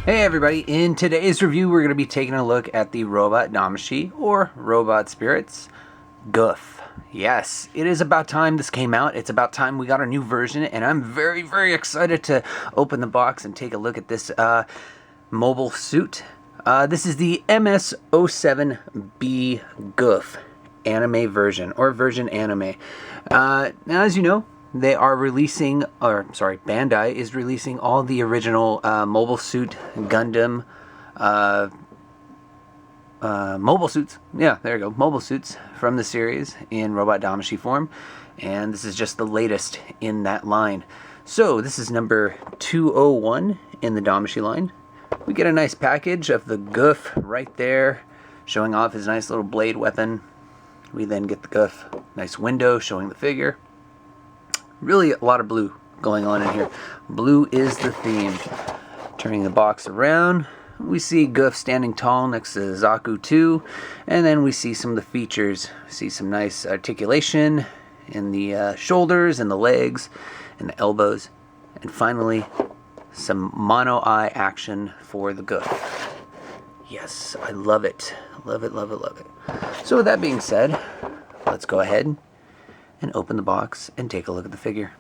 Hey everybody, in today's review we're going to be taking a look at the robot Damashii, or Robot Spirits, Gouf. Yes, it is about time this came out. It's about time we got a new version, and I'm very excited to open the box and take a look at this mobile suit. This is the MS-07B Gouf anime version, or version anime. Now as you know, they are releasing, Bandai is releasing all the original Mobile Suit Gundam mobile suits. Yeah, there you go. Mobile suits from the series in Robot Damashii form. And this is just the latest in that line. So this is number 201 in the Damashii line. We get a nice package of the Gouf right there, showing off his nice little blade weapon. We then get the Gouf nice window showing the figure. Really a lot of blue going on in here. Blue is the theme. Turning the box around, we see Gouf standing tall next to Zaku 2, and then we see some of the features. We see some nice articulation in the shoulders and the legs and the elbows, and finally some mono eye action for the Gouf. Yes, I love it. Love it. So with that being said, let's go ahead and open the box and take a look at the figure.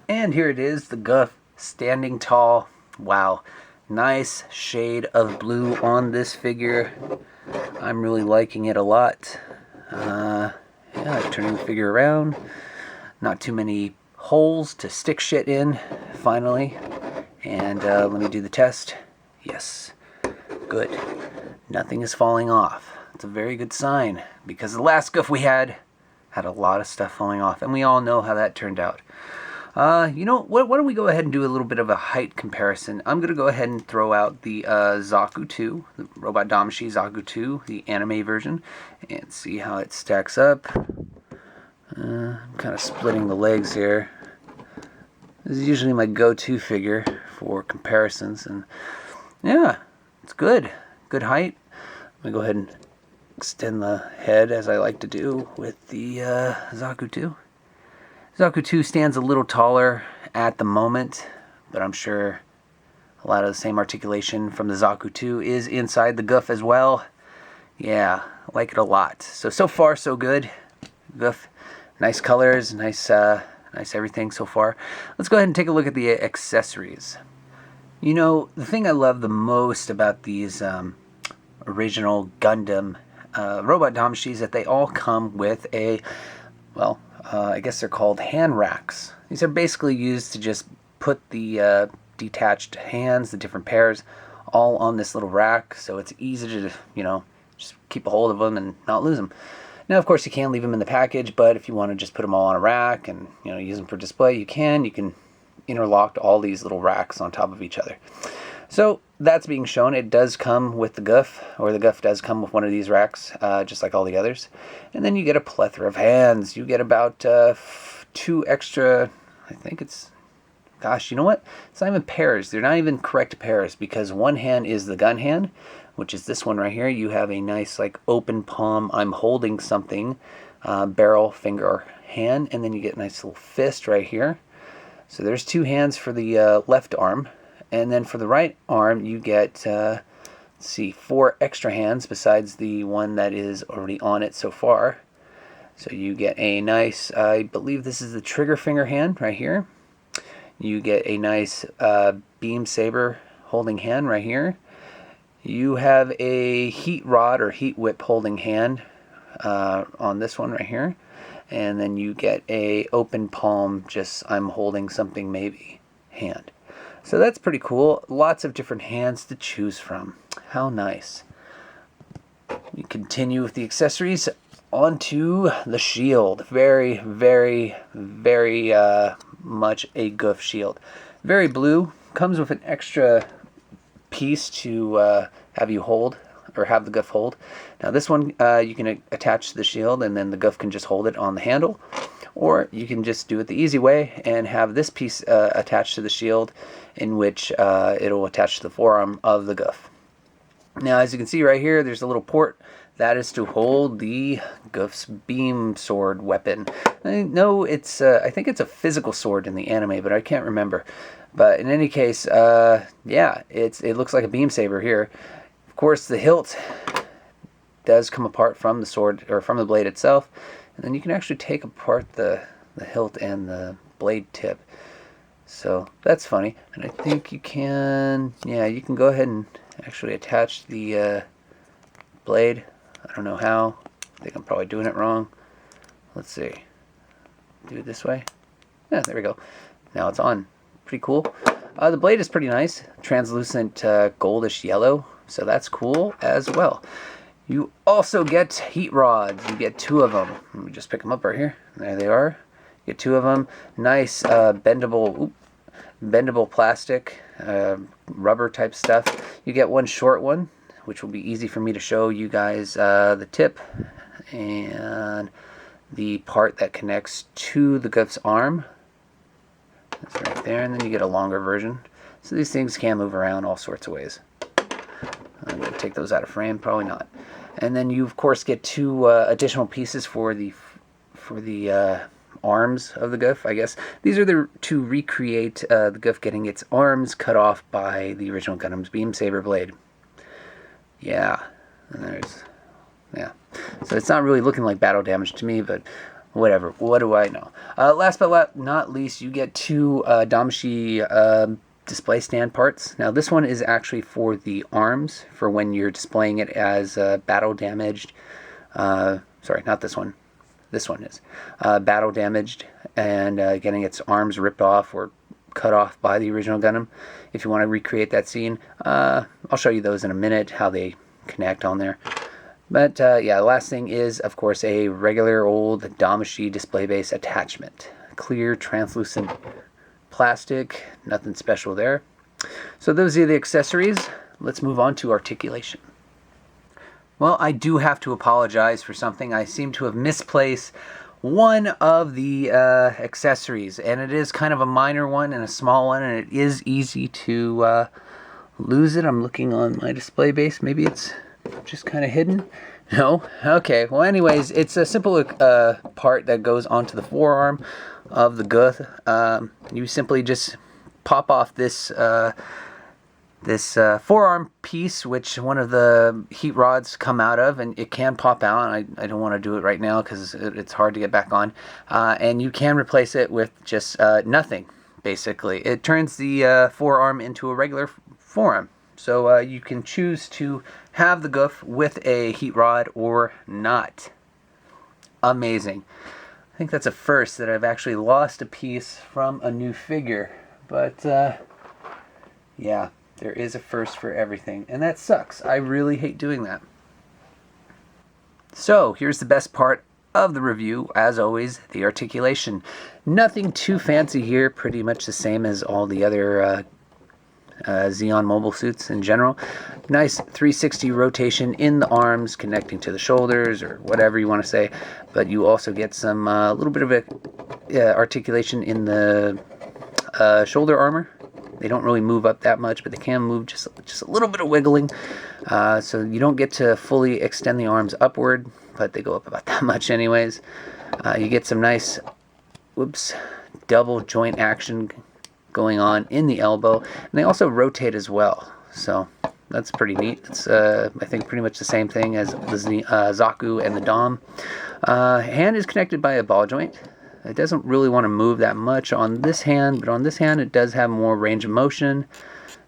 And here it is, the Gouf standing tall. Wow, nice shade of blue on this figure. I'm really liking it a lot. Yeah, turning the figure around. Not too many holes to stick shit in, finally. And let me do the test. Yes, good. Nothing is falling off. It's a very good sign, because the last Gouf we had a lot of stuff falling off, and we all know how that turned out. You know, why don't we go ahead and do a little bit of a height comparison. I'm going to go ahead and throw out the Zaku 2, the Robot Damashii Zaku 2, the anime version, and see how it stacks up. I'm kind of splitting the legs here. This is usually my go-to figure for comparisons, and yeah, it's good. Good height. Let me go ahead and extend the head as I like to do with the Zaku 2. Zaku 2 stands a little taller at the moment, but I'm sure a lot of the same articulation from the Zaku 2 is inside the Gouf as well. Yeah, I like it a lot. So far so good. Gouf, nice colors, nice everything so far. Let's go ahead and take a look at the accessories. You know, the thing I love the most about these original Gundam Robot Damashii is that they all come with a, I guess they're called hand racks. These are basically used to just put the detached hands, the different pairs, all on this little rack, so it's easy to, just keep a hold of them and not lose them. Now, of course, you can leave them in the package, but if you want to just put them all on a rack and, use them for display, you can. You can interlock all these little racks on top of each other. So that's being shown. It does come with the Gouf, or the Gouf does come with one of these racks, just like all the others. And then you get a plethora of hands. You get about 2 extra, I think it's, gosh, you know what? It's not even pairs. They're not even correct pairs, because one hand is the gun hand, which is this one right here. You have a nice, like, open palm, I'm holding something, barrel finger hand, and then you get a nice little fist right here. So there's 2 hands for the left arm. And then for the right arm, you get, 4 extra hands besides the one that is already on it so far. So you get a nice, I believe this is the trigger finger hand right here. You get a nice beam saber holding hand right here. You have a heat rod or heat whip holding hand on this one right here. And then you get a open palm, just I'm holding something maybe hand. So that's pretty cool. Lots of different hands to choose from. How nice. We continue with the accessories. Onto the shield. Very much a Gouf shield. Very blue. Comes with an extra piece to have you hold, or have the Gouf hold. Now this one you can attach to the shield, and then the Gouf can just hold it on the handle. or you can just do it the easy way and have this piece attached to the shield, in which it'll attach to the forearm of the Gouf. Now, as you can see right here, there's a little port that is to hold the Gouf's beam sword weapon. No, it's I think it's a physical sword in the anime, but I can't remember. But in any case, yeah, it looks like a beam saber here. Of course, the hilt does come apart from the sword, or from the blade itself, and then you can actually take apart the hilt and the blade tip. So that's funny. And I think you can, yeah, you can go ahead and actually attach the blade. I don't know how. I think I'm probably doing it wrong. Let's see. Do it this way. Yeah, there we go. Now it's on. Pretty cool. The blade is pretty nice. Translucent goldish yellow. So that's cool as well. You also get heat rods. You get 2 of them. Let me just pick them up right here. There they are. You get 2 of them. Nice bendable plastic, rubber type stuff. You get 1 short one, which will be easy for me to show you guys the tip and the part that connects to the Gouf's arm. That's right there, and then you get a longer version. So these things can move around all sorts of ways. I'm going to take those out of frame, probably not. And then you of course get 2 additional pieces for the arms of the Gouf, I guess. These are to recreate the Gouf getting its arms cut off by the original Gundam's beam saber blade. Yeah, and there's, yeah. So it's not really looking like battle damage to me, but whatever. What do I know? Last but not least, you get 2 Damashii display stand parts. Now this one is actually for the arms, for when you're displaying it as battle damaged. Sorry, not this one. This one is battle damaged and getting its arms ripped off or cut off by the original Gundam. If you want to recreate that scene, I'll show you those in a minute, how they connect on there. But yeah, the last thing is, of course, a regular old Damashii display base attachment. Clear, translucent plastic, nothing special there. So those are the accessories. Let's move on to articulation. Well, I do have to apologize for something. I seem to have misplaced one of the accessories, and it is kind of a minor one and a small one, and it is easy to lose it. I'm looking on my display base. Maybe it's just kind of hidden. No? Okay. Well, anyways, it's a simple part that goes onto the forearm of the Gouf. You simply just pop off this forearm piece, which one of the heat rods come out of, and it can pop out. I don't want to do it right now because it's hard to get back on. And you can replace it with just nothing, basically. It turns the forearm into a regular forearm. So you can choose to have the Gouf with a heat rod or not. Amazing. I think that's a first that I've actually lost a piece from a new figure. But yeah, there is a first for everything. And that sucks. I really hate doing that. So here's the best part of the review, as always, the articulation. Nothing too fancy here, pretty much the same as all the other Zeon mobile suits in general. Nice 360 rotation in the arms, connecting to the shoulders, or whatever you want to say. But you also get some little bit of articulation in the shoulder armor. They don't really move up that much, but they can move just a little bit of wiggling. So you don't get to fully extend the arms upward, but they go up about that much anyways. You get some nice, double joint action going on in the elbow, and they also rotate as well. So that's pretty neat. It's I think pretty much the same thing as the Zaku and the Dom. Hand is connected by a ball joint. It doesn't really want to move that much on this hand, but on this hand it does have more range of motion.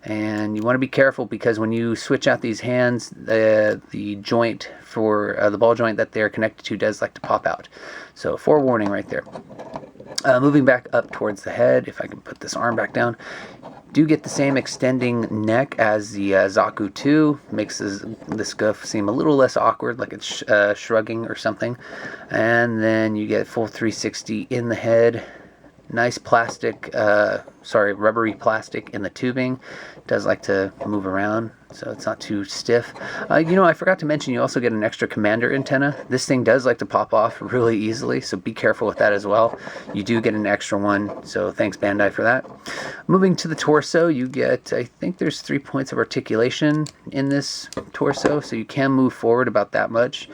And you want to be careful because when you switch out these hands, the joint for the ball joint that they're connected to does like to pop out. So forewarning right there. Moving back up towards the head, if I can put this arm back down, do get the same extending neck as the Zaku 2. Makes this Gouf seem a little less awkward, like it's shrugging or something. And then you get full 360 in the head. nice plastic, rubbery plastic in the tubing. It does like to move around, so it's not too stiff. You know, I forgot to mention you also get an extra commander antenna. This thing does like to pop off really easily, so be careful with that as well. You do get an extra one, so thanks Bandai for that. Moving to the torso, you get, I think there's 3 points of articulation in this torso, so you can move forward about that much.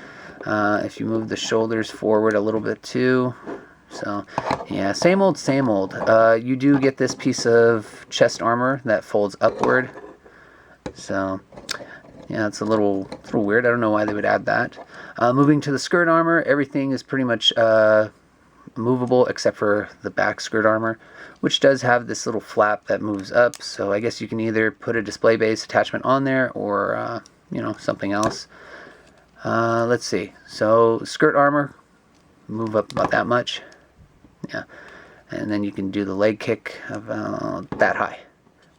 If you move the shoulders forward a little bit too. So, yeah, same old, same old. You do get this piece of chest armor that folds upward. So, yeah, it's a little weird. I don't know why they would add that. Moving to the skirt armor, everything is pretty much movable except for the back skirt armor, which does have this little flap that moves up. So I guess you can either put a display base attachment on there or, you know, something else. Let's see. So, skirt armor, move up about that much. Yeah, and then you can do the leg kick about that high,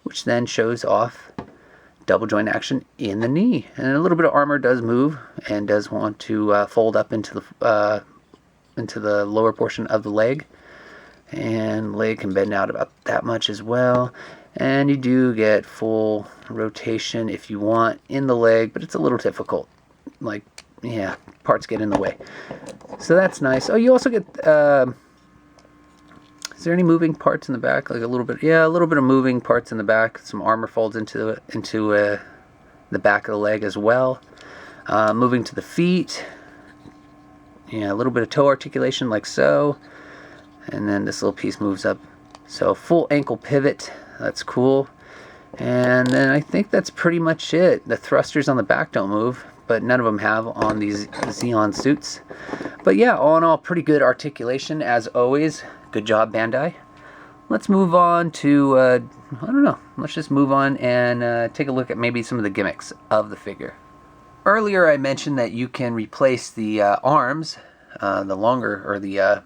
which then shows off double joint action in the knee. And a little bit of armor does move and does want to fold up into the lower portion of the leg, and leg can bend out about that much as well. And you do get full rotation if you want in the leg, but it's a little difficult. Like, yeah, parts get in the way. So that's nice. Oh, you also get is there any moving parts in the back? Like a little bit, yeah, a little bit of moving parts in the back. Some armor folds into the back of the leg as well. Moving to the feet, yeah, a little bit of toe articulation like so, and then this little piece moves up. So full ankle pivot, that's cool. And then I think that's pretty much it. The thrusters on the back don't move, but none of them have on these Zeon suits. But yeah, all in all, pretty good articulation as always. Good job, Bandai. Let's move on to, I don't know, let's just move on and take a look at maybe some of the gimmicks of the figure. Earlier I mentioned that you can replace the arms, the longer, or the,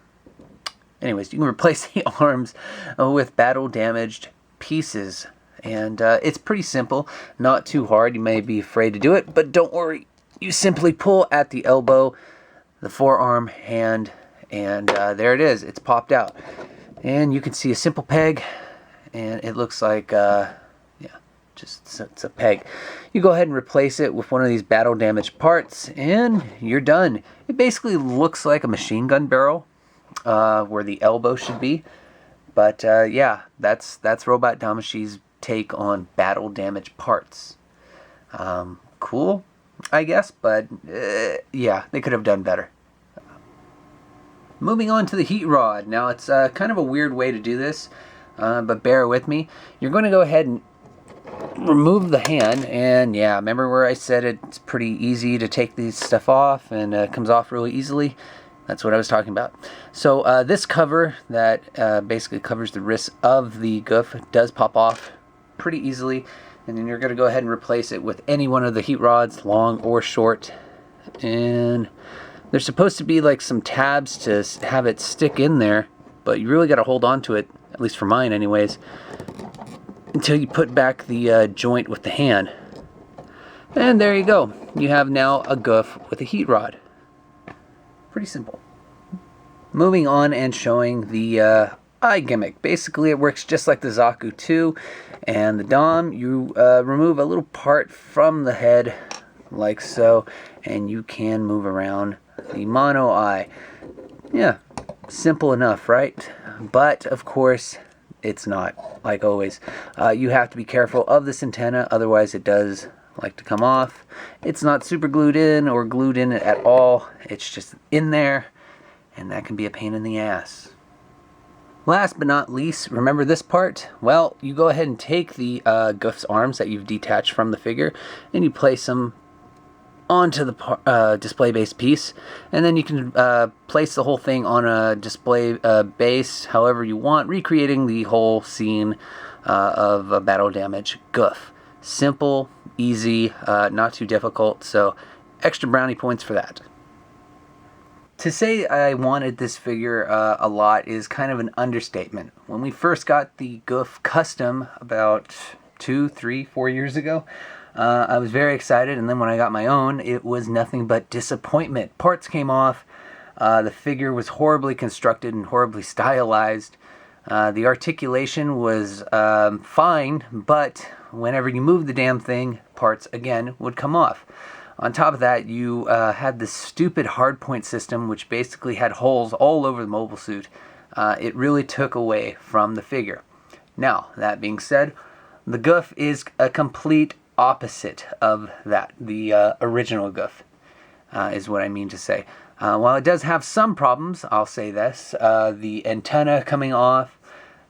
anyways, you can replace the arms with battle damaged pieces. And it's pretty simple, not too hard. You may be afraid to do it, but don't worry. You simply pull at the elbow, the forearm, hand, and there it is. It's popped out. And you can see a simple peg, and it looks like, yeah, just it's a peg. You go ahead and replace it with one of these battle damaged parts, and you're done. It basically looks like a machine gun barrel, where the elbow should be. But yeah, that's Robot Damashii's take on battle damage parts. Cool, I guess, but yeah, they could have done better. Moving on to the heat rod. Now it's kind of a weird way to do this, but bear with me. You're going to go ahead and remove the hand, and yeah, remember where I said it's pretty easy to take this stuff off, and it comes off really easily? That's what I was talking about. So this cover that basically covers the wrist of the Gouf does pop off pretty easily, and then you're going to go ahead and replace it with any one of the heat rods, long or short. And there's supposed to be like some tabs to have it stick in there, but you really got to hold on to it, at least for mine anyways, until you put back the joint with the hand. And there you go. You have now a Gouf with a heat rod. Pretty simple. Moving on and showing the eye gimmick. Basically it works just like the Zaku 2 and the Dom. You remove a little part from the head like so, and you can move around the mono eye. Yeah, simple enough, right? But of course it's not, like always. You have to be careful of this antenna, otherwise it does like to come off. It's not super glued in or glued in at all. It's just in there, and that can be a pain in the ass. Last but not least, remember this part? Well, you go ahead and take the Gouf's arms that you've detached from the figure, and you place them onto the display base piece, and then you can place the whole thing on a display base however you want, recreating the whole scene of a battle damage Gouf. Simple, easy, not too difficult, so extra brownie points for that. To say I wanted this figure a lot is kind of an understatement. When we first got the Gouf Custom about 2, 3, 4 years ago, I was very excited, and then when I got my own, it was nothing but disappointment. Parts came off, the figure was horribly constructed and horribly stylized. The articulation was fine, but whenever you move the damn thing, parts again would come off. On top of that, you had this stupid hardpoint system, which basically had holes all over the mobile suit. It really took away from the figure. Now, that being said, the Gouf is a complete opposite of that. The original Gouf is what I mean to say. While it does have some problems, I'll say this. The antenna coming off,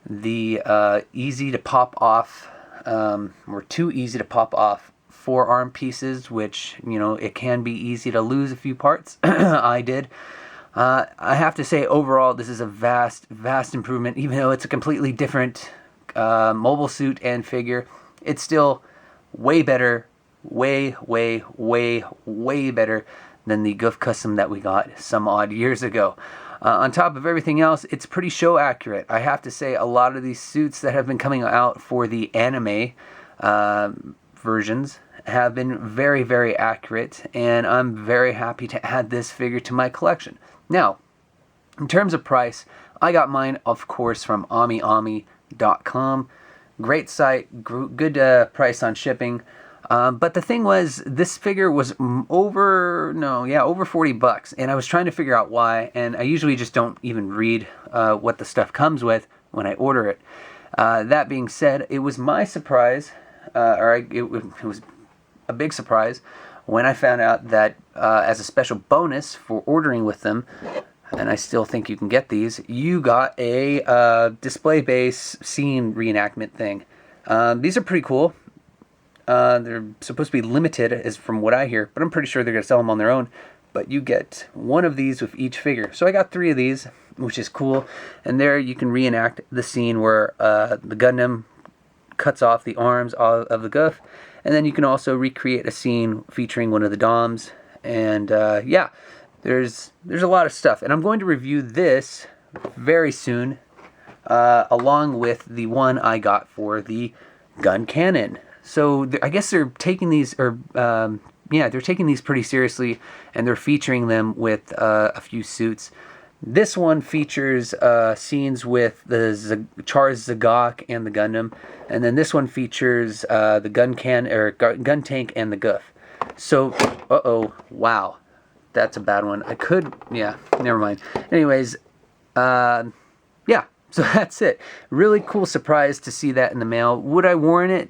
the easy to pop off, or too easy to pop off forearm pieces, which, you know, it can be easy to lose a few parts. I did. I have to say, overall, this is a vast improvement. Even though it's a completely different mobile suit and figure, it's still way better, way better than the Gouf Custom that we got some odd years ago. On top of everything else, it's pretty show accurate. I have to say, a lot of these suits that have been coming out for the A.N.I.M.E. Versions have been very accurate, and I'm very happy to add this figure to my collection. Now, in terms of price, I got mine, of course, from AmiAmi.com. Great site, good price on shipping. But the thing was, this figure was over $40, and I was trying to figure out why, and I usually just don't even read what the stuff comes with when I order it. That being said, it was my surprise, it was a big surprise when I found out that as a special bonus for ordering with them, and I still think you can get these, you got a display base scene reenactment thing. These are pretty cool. They're supposed to be limited, as from what I hear, but I'm pretty sure they're going to sell them on their own. But you get one of these with each figure. So I got 3 of these, which is cool. And there you can reenact the scene where the Gundam cuts off the arms of the Gouf. And then you can also recreate a scene featuring one of the DOMs. And yeah, there's a lot of stuff. And I'm going to review this very soon, along with the one I got for the gun cannon. So I guess they're taking these, they're taking these pretty seriously, and they're featuring them with a few suits. This one features scenes with the Char's Zagok and the Gundam, and then this one features the gun tank and the Gouf. So, wow, that's a bad one. Never mind. Anyways, yeah. So that's it. Really cool surprise to see that in the mail. Would I warrant it?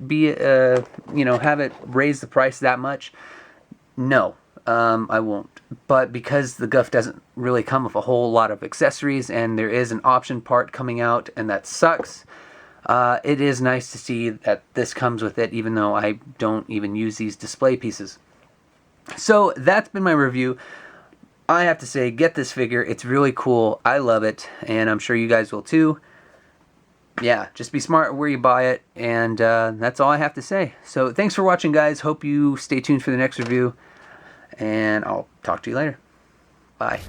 Have it raise the price that much? No, I won't. But because the Gouf doesn't really come with a whole lot of accessories, and there is an option part coming out, and that sucks, it is nice to see that this comes with it, even though I don't even use these display pieces. So that's been my review. I have to say, get this figure. It's really cool. I love it, and I'm sure you guys will too. Yeah, just be smart where you buy it, and that's all I have to say. So thanks for watching, guys. Hope you stay tuned for the next review, and I'll talk to you later. Bye.